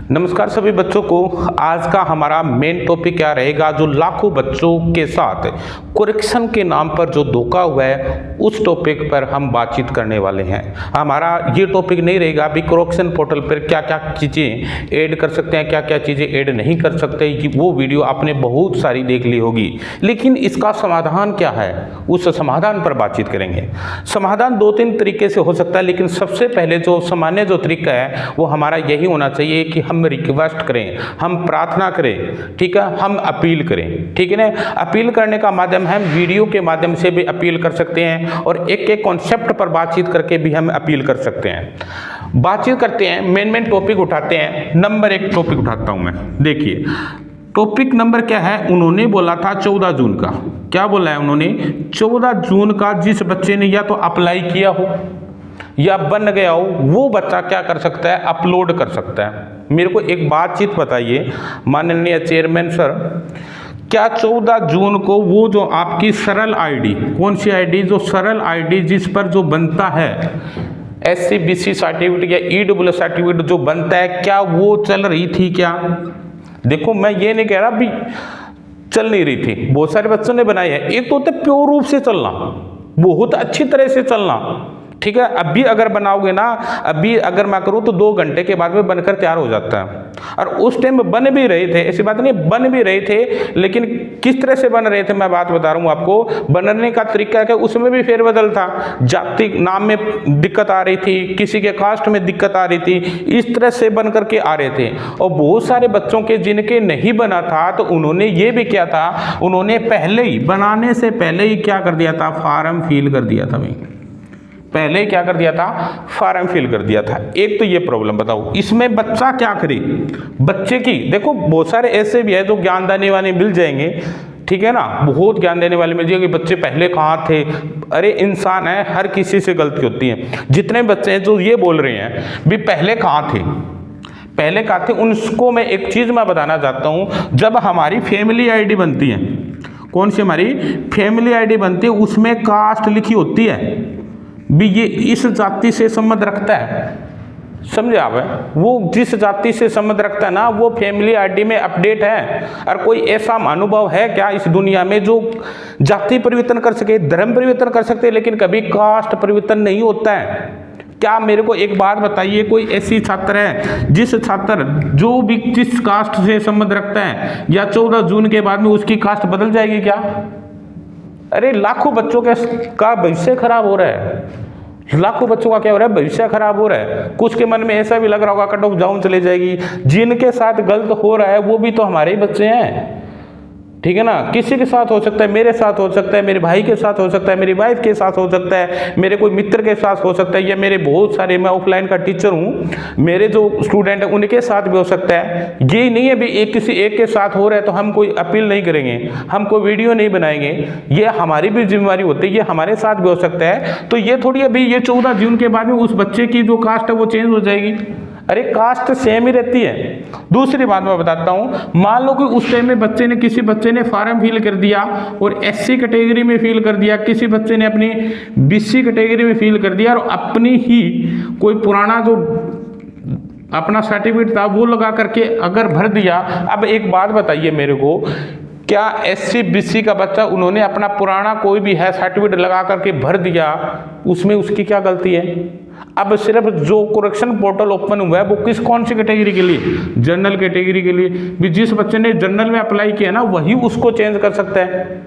नमस्कार सभी बच्चों को। आज का हमारा मेन टॉपिक क्या रहेगा, जो लाखों बच्चों के साथ करेक्शन के नाम पर जो धोखा हुआ है उस टॉपिक पर हम बातचीत करने वाले हैं। हमारा ये टॉपिक नहीं रहेगा अभी करेक्शन पोर्टल पर क्या क्या चीज़ें ऐड कर सकते हैं, क्या क्या चीज़ें ऐड नहीं कर सकते, वो वीडियो आपने बहुत सारी देख ली होगी, लेकिन इसका समाधान क्या है उस समाधान पर बातचीत करेंगे। समाधान दो तीन तरीके से हो सकता है, लेकिन सबसे पहले जो सामान्य जो तरीका है वो हमारा यही होना चाहिए कि हम रिक्वेस्ट करें, हम प्रार्थना करें, ठीक है, हम अपील करें, ठीक है ना। अपील करने का माध्यम हम वीडियो के माध्यम से भी अपील कर सकते हैं और एक एक कॉन्सेप्ट पर बातचीत करके भी हम अपील कर सकते हैं। बातचीत करते हैं, मेन टॉपिक उठाते हैं। नंबर एक टॉपिक उठाता हूं मैं। देखिए टॉपिक नंबर क्या है, उन्होंने बोला था 14 जून का। क्या बोला है उन्होंने? 14 जून का जिस बच्चे ने या तो अप्लाई किया हो या बन गया हो वो बच्चा क्या कर सकता है, अपलोड कर सकता है। मेरे को एक बातचीत बताइए माननीय चेयरमैन सर, क्या 14 जून को वो जो आपकी सरल आईडी, कौन सी आईडी, जो सरल आईडी जिस पर जो बनता है SC/BC सर्टिफिकेट या EWS सर्टिफिकेट जो बनता है, क्या वो चल रही थी? क्या देखो मैं ये नहीं कह रहा भी चल नहीं रही थी, बहुत सारे बच्चों ने बनाई है। एक तो होता है प्योर रूप से चलना, बहुत अच्छी तरह से चलना, ठीक है। अभी अगर बनाओगे ना, अभी अगर मैं करूँ तो 2 घंटे के बाद में बनकर तैयार हो जाता है। और उस टाइम बन भी रहे थे, ऐसी बात नहीं, बन भी रहे थे, लेकिन किस तरह से बन रहे थे मैं बात बता रहा हूँ आपको। बनने का तरीका क्या, उसमें भी फेरबदल था, जाति नाम में दिक्कत आ रही थी, किसी के कास्ट में दिक्कत आ रही थी, इस तरह से बन करके आ रहे थे। और बहुत सारे बच्चों के जिनके नहीं बना था तो उन्होंने ये भी किया था, उन्होंने पहले ही बनाने से पहले ही क्या कर दिया था, फॉर्म फिल कर दिया था। भाई पहले क्या कर दिया था, फॉर्म फिल कर दिया था। एक तो ये प्रॉब्लम बताओ, इसमें बच्चा क्या करे, बच्चे की देखो बहुत सारे ऐसे भी है जो ज्ञान देने वाले मिल जाएंगे, ठीक है ना, बहुत ज्ञान देने वाले मिल जाएंगे। बच्चे पहले कहाँ थे, अरे इंसान है, हर किसी से गलती होती है। जितने बच्चे हैं जो ये बोल रहे हैं भी पहले कहाँ थे, पहले कहाँ थे, उनको मैं एक चीज मैं बताना चाहता हूँ। जब हमारी फैमिली आईडी बनती है, कौन सी हमारी फैमिली आईडी बनती है, उसमें कास्ट लिखी होती है भी ये इस जाति से संबंध रखता है, समझे आप? वो जिस जाति से संबंध रखता है ना वो फैमिली आईडी में अपडेट है। और कोई ऐसा अनुभव है क्या इस दुनिया में जो जाति परिवर्तन कर सके, धर्म परिवर्तन कर सकते, लेकिन कभी कास्ट परिवर्तन नहीं होता है? क्या मेरे को एक बात बताइए, कोई ऐसी छात्र है जिस छात्र जो भी जिस कास्ट से संबंध रखता है या 14 जून के बाद में उसकी कास्ट बदल जाएगी क्या? अरे लाखों बच्चों का भविष्य खराब हो रहा है, लाखों बच्चों का क्या हो रहा है, भविष्य खराब हो रहा है। कुछ के मन में ऐसा भी लग रहा होगा कट ऑफ डाउन चली जाएगी। जिनके साथ गलत हो रहा है वो भी तो हमारे ही बच्चे हैं, ठीक है ना। किसी के साथ हो सकता है, मेरे साथ हो सकता है, मेरे भाई के साथ हो सकता है, मेरी वाइफ के साथ हो सकता है, मेरे कोई मित्र के साथ हो सकता है, या मेरे बहुत सारे, मैं ऑफलाइन का टीचर हूँ, मेरे जो स्टूडेंट हैं उनके साथ भी हो सकता है। ये नहीं है भी एक किसी एक के साथ हो रहा है तो हम कोई अपील नहीं करेंगे, हम कोई वीडियो नहीं बनाएंगे, ये हमारी भी जिम्मेवारी होती है, ये हमारे साथ भी हो सकता है। तो ये थोड़ी अभी ये 14 जून के बाद में उस बच्चे की जो कास्ट है वो चेंज हो जाएगी। अरे कास्ट सेम ही रहती है। दूसरी बात मैं बताता हूं, मान लो कि उस टाइम में बच्चे ने, किसी बच्चे ने फॉर्म फिल कर दिया और SC कैटेगरी में फिल कर दिया, किसी बच्चे ने अपनी BC कैटेगरी में फिल कर दिया और अपनी ही कोई पुराना जो अपना सर्टिफिकेट था वो लगा करके अगर भर दिया। अब एक बात बताइए मेरे को, क्या SC/BC का बच्चा उन्होंने अपना पुराना कोई भी है सर्टिफिकेट लगा करके भर दिया, उसमें उसकी क्या गलती है? अब सिर्फ जो करेक्शन पोर्टल ओपन हुआ है वो कौन सी कैटेगरी के लिए, जनरल कैटेगरी के लिए। भी जिस बच्चे ने जनरल में अप्लाई किया ना वही उसको चेंज कर सकता है।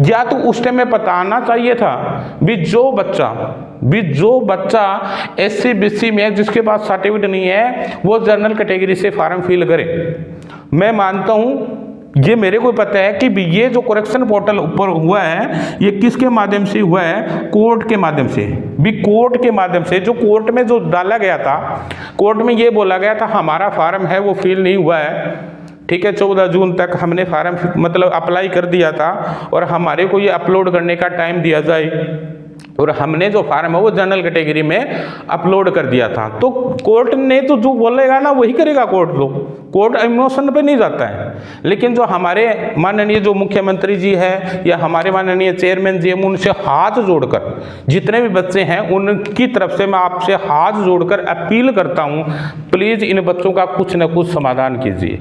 या तो उस टाइम में बताना चाहिए था भी जो बच्चा SC/BC में है जिसके पास सर्टिफिकेट नहीं है वो जनरल कैटेगरी से फॉर्म फिल करे। मैं मानता हूं, ये मेरे को पता है कि ये जो करेक्शन पोर्टल ऊपर हुआ है ये किसके माध्यम से हुआ है, कोर्ट के माध्यम से। भी कोर्ट के माध्यम से, जो कोर्ट में जो डाला गया था, कोर्ट में ये बोला गया था हमारा फॉर्म है वो फिल नहीं हुआ है, ठीक है, 14 जून तक हमने फॉर्म मतलब अप्लाई कर दिया था और हमारे को ये अपलोड करने का टाइम दिया जाए, और हमने जो फॉर्म है वो जनरल कैटेगरी में अपलोड कर दिया था। तो कोर्ट ने तो जो बोलेगा ना वही करेगा। कोर्ट इमोशन पे नहीं जाता है, लेकिन जो हमारे माननीय जो मुख्यमंत्री जी है या हमारे माननीय चेयरमैन जी, उनसे हाथ जोड़कर, जितने भी बच्चे हैं उनकी तरफ से मैं आपसे हाथ जोड़कर अपील करता हूं, प्लीज इन बच्चों का कुछ न कुछ समाधान कीजिए,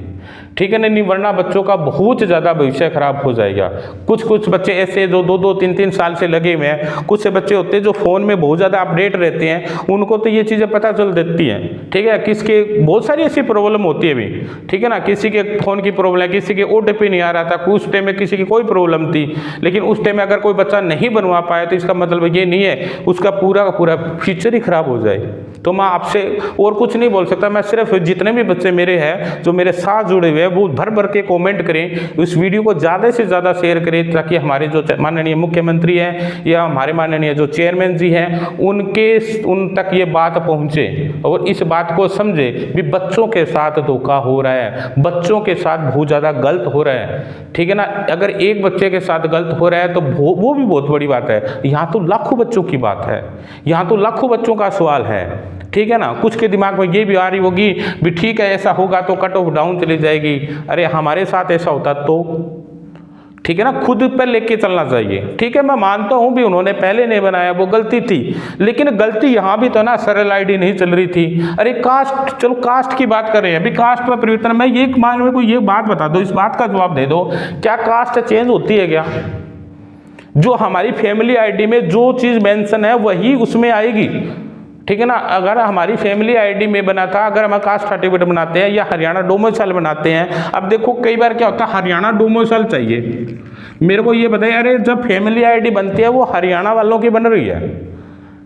ठीक है ना, नहीं वरना बच्चों का बहुत ज़्यादा भविष्य खराब हो जाएगा। कुछ बच्चे ऐसे जो 2-3 साल से लगे हुए हैं, कुछ से बच्चे होते हैं जो फ़ोन में बहुत ज़्यादा अपडेट रहते हैं, उनको तो ये चीज़ें पता चल देती हैं, ठीक है, किसके बहुत सारी ऐसी प्रॉब्लम होती है अभी, ठीक है ना, किसी के फ़ोन की प्रॉब्लम है, किसी के OTP नहीं आ रहा था, उस टाइम में किसी की कोई प्रॉब्लम थी, लेकिन उस टाइम में अगर कोई बच्चा नहीं बनवा पाया तो इसका मतलब ये नहीं है उसका पूरा का पूरा फ्यूचर ही खराब हो जाए। तो मैं आपसे और कुछ नहीं बोल सकता, मैं सिर्फ जितने भी बच्चे मेरे हैं जो मेरे साथ जुड़े हुए हैं वो भर भर के कमेंट करें, इस वीडियो को ज़्यादा से ज़्यादा शेयर करें, ताकि हमारे जो माननीय मुख्यमंत्री हैं या हमारे माननीय जो चेयरमैन जी हैं उन तक ये बात पहुँचे और इस बात को समझे भी बच्चों के साथ धोखा हो रहा है, बच्चों के साथ बहुत ज़्यादा गलत हो रहा है, ठीक है ना। अगर एक बच्चे के साथ गलत हो रहा है तो वो भी बहुत बड़ी बात है, यहाँ तो लाखों बच्चों की बात है, यहाँ तो लाखों बच्चों का सवाल है, ठीक है ना। कुछ के दिमाग में ये भी आ रही होगी भी ठीक है ऐसा होगा तो कट ऑफ डाउन चली जाएगी, अरे हमारे साथ ऐसा होता तो, ठीक है ना, खुद पर लेके चलना चाहिए, ठीक है। मैं मानता हूं भी उन्होंने पहले नहीं बनाया, वो गलती थी, लेकिन गलती यहां भी तो ना, सरल आईडी नहीं चल रही थी। अरे कास्ट, चलो कास्ट की बात कर रहे हैं, अभी कास्ट में परिवर्तन, मैं ये मान में कोई ये बात बता दो, इस बात का जवाब दे दो, क्या कास्ट चेंज होती है क्या? जो हमारी फैमिली आईडी में जो चीज मेंशन है वही उसमें आएगी, ठीक है ना। अगर हमारी फैमिली आईडी में बना था, अगर हम कास्ट सर्टिफिकेट बनाते हैं या हरियाणा डोमिसाइल बनाते हैं, अब देखो कई बार क्या होता है हरियाणा डोमिसाइल चाहिए, मेरे को ये बताइए, अरे जब फैमिली आईडी बनती है वो हरियाणा वालों की बन रही है,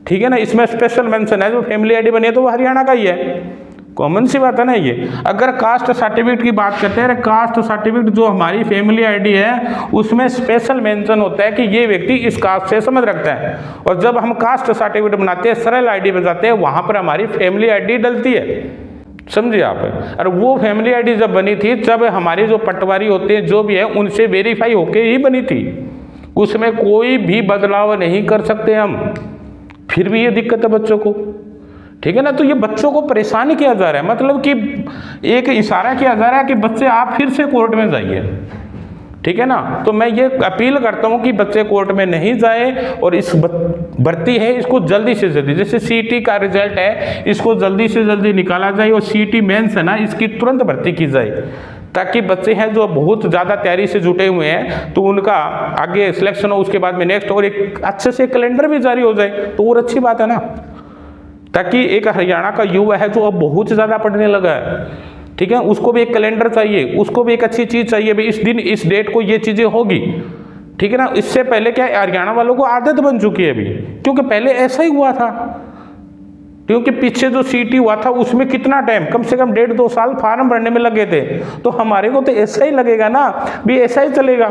ठीक है ना, इसमें स्पेशल मेंशन है जो फैमिली आईडी बनी है तो वो हरियाणा का ही है, कॉमन सी बात है ना ये। अगर कास्ट सर्टिफिकेट की बात करते हैं, कास्ट सर्टिफिकेट जो हमारी फैमिली आईडी है उसमें स्पेशल मेंशन होता है कि ये व्यक्ति इस कास्ट से संबंध रखता है, और जब हम कास्ट सर्टिफिकेट बनाते हैं सरल आईडी बनाते हैं वहां पर हमारी फैमिली आईडी डलती है, समझिए आप। और वो फैमिली आईडी जब बनी थी जब हमारे जो पटवारी होते हैं जो भी है उनसे वेरीफाई होके ही बनी थी, उसमें कोई भी बदलाव नहीं कर सकते हम, फिर भी ये दिक्कत है बच्चों को, ठीक है ना। तो ये बच्चों को परेशान किया जा रहा है, मतलब कि एक इशारा किया जा रहा है कि बच्चे आप फिर से कोर्ट में जाइए, ठीक है ना। तो मैं ये अपील करता हूँ कि बच्चे कोर्ट में नहीं जाए और इस भर्ती है इसको जल्दी से जल्दी, जैसे CET का रिजल्ट है इसको जल्दी से जल्दी निकाला जाए और CET मेंस है ना इसकी तुरंत भर्ती की जाए, ताकि बच्चे हैं जो बहुत ज़्यादा तैयारी से जुटे हुए हैं तो उनका आगे सिलेक्शन हो, उसके बाद में नेक्स्ट और एक अच्छे से कैलेंडर भी जारी हो जाए तो और अच्छी बात है ना। ताकि एक हरियाणा का युवा है जो अब बहुत ज़्यादा पढ़ने लगा है, ठीक है, उसको भी एक कैलेंडर चाहिए, उसको भी एक अच्छी चीज़ चाहिए, भाई इस दिन इस डेट को ये चीज़ें होगी, ठीक है ना। इससे पहले क्या हरियाणा वालों को आदत बन चुकी है अभी, क्योंकि पहले ऐसा ही हुआ था, क्योंकि पीछे जो CET हुआ था उसमें कितना टाइम, कम से कम 1.5-2 साल फार्म भरने में लगे थे, तो हमारे को तो ऐसा ही लगेगा ना भी ऐसा ही चलेगा,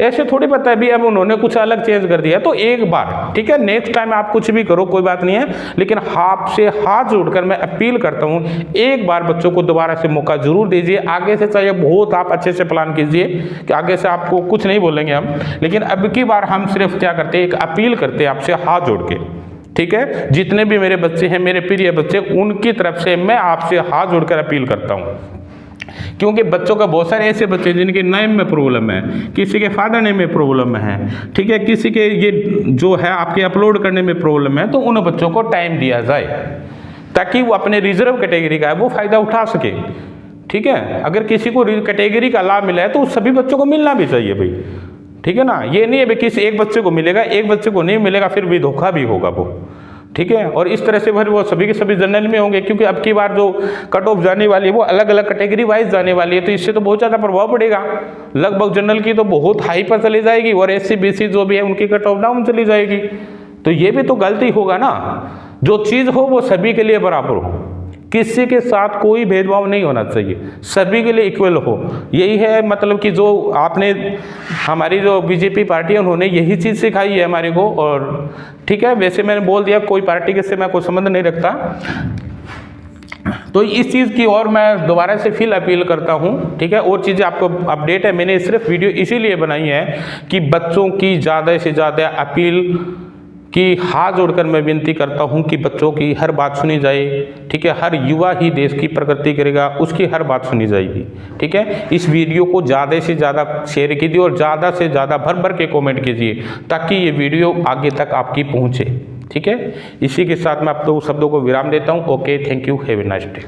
ऐसे थोड़ी पता है भी अब उन्होंने कुछ अलग चेंज कर दिया। तो एक बार ठीक है, नेक्स्ट टाइम आप कुछ भी करो कोई बात नहीं है, लेकिन आपसे हाथ जोड़कर मैं अपील करता हूँ एक बार बच्चों को दोबारा से मौका जरूर दीजिए। आगे से चाहिए बहुत आप अच्छे से प्लान कीजिए कि आगे से आपको कुछ नहीं बोलेंगे हम, लेकिन अब की बार हम सिर्फ क्या करते हैं, एक अपील करते हैं आपसे हाथ जोड़ के, ठीक है। जितने भी मेरे बच्चे हैं, मेरे प्रिय बच्चे, उनकी तरफ से मैं आपसे हाथ जोड़कर अपील करता हूँ, क्योंकि बच्चों का बहुत सारे ऐसे बच्चे जिनके नेम में प्रॉब्लम है, किसी के फादर नेम में प्रॉब्लम है, ठीक है, किसी के ये जो है आपके अपलोड करने में प्रॉब्लम है, तो उन बच्चों को टाइम दिया जाए ताकि वो अपने रिजर्व कैटेगरी का है वो फायदा उठा सके, ठीक है। अगर किसी को कैटेगरी का लाभ मिला है तो सभी बच्चों को मिलना भी चाहिए भाई, ठीक है ना। ये नहीं है भाई किसी एक बच्चे को मिलेगा एक बच्चे को नहीं मिलेगा, फिर भी धोखा भी होगा वो, ठीक है। और इस तरह से फिर वो सभी के सभी जनरल में होंगे, क्योंकि अब की बार जो कट ऑफ जाने वाली है वो अलग अलग कैटेगरी वाइज जाने वाली है, तो इससे तो बहुत ज़्यादा प्रभाव पड़ेगा। लगभग जनरल की तो बहुत हाई पर चली जाएगी और SC BC जो भी है उनकी कट ऑफ डाउन चली जाएगी, तो ये भी तो गलती होगा ना। जो चीज़ हो वो सभी के लिए बराबर हो, किसी के साथ कोई भेदभाव नहीं होना चाहिए, सभी के लिए इक्वल हो। यही है मतलब कि जो आपने हमारी जो BJP पार्टी है उन्होंने यही चीज़ सिखाई है हमारे को, और ठीक है। वैसे मैंने बोल दिया कोई पार्टी के से मैं कोई संबंध नहीं रखता, तो इस चीज़ की और मैं दोबारा से फिर अपील करता हूँ, ठीक है। और चीज़ें आपको अपडेट है, मैंने सिर्फ वीडियो इसीलिए बनाई है कि बच्चों की ज़्यादा से ज़्यादा अपील कि हाथ जोड़कर मैं विनती करता हूं कि बच्चों की हर बात सुनी जाए, ठीक है। हर युवा ही देश की प्रगति करेगा, उसकी हर बात सुनी जाएगी, ठीक है। इस वीडियो को ज़्यादा से ज़्यादा शेयर कीजिए और ज़्यादा से ज़्यादा भर भर के कमेंट कीजिए ताकि ये वीडियो आगे तक आपकी पहुंचे, ठीक है। इसी के साथ मैं आप दो शब्दों को विराम देता हूं। Okay, thank you, have a nice day.